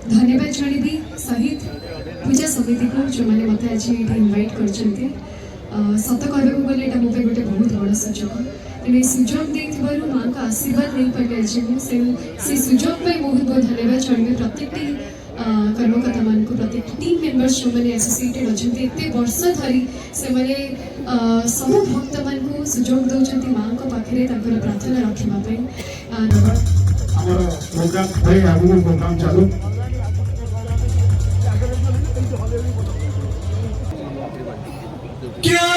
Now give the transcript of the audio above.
धन्यवाद जणेबी सहित पूजा समिति को जो मैंने मत आज इनवाइट कर सत कहूँ गले यहाँ मोबाइल गोटे बहुत बड़ सुजोग तेणु सुजोग देथिबारु माँ का आशीर्वाद नहीं पारे आज मुझे सुजोग बहुत बहुत धन्यवाद जणेबी प्रत्येक कर्मकर्ता मान प्रत्येक टीम मेंबर्स जो मैंने एसोसिएटेड अच्छा एत वर्ष धरी से मैंने सब भक्त मान सुजोग दौरान माँ को पाखे प्रार्थना रखापी प्रोग्राम चालू क्या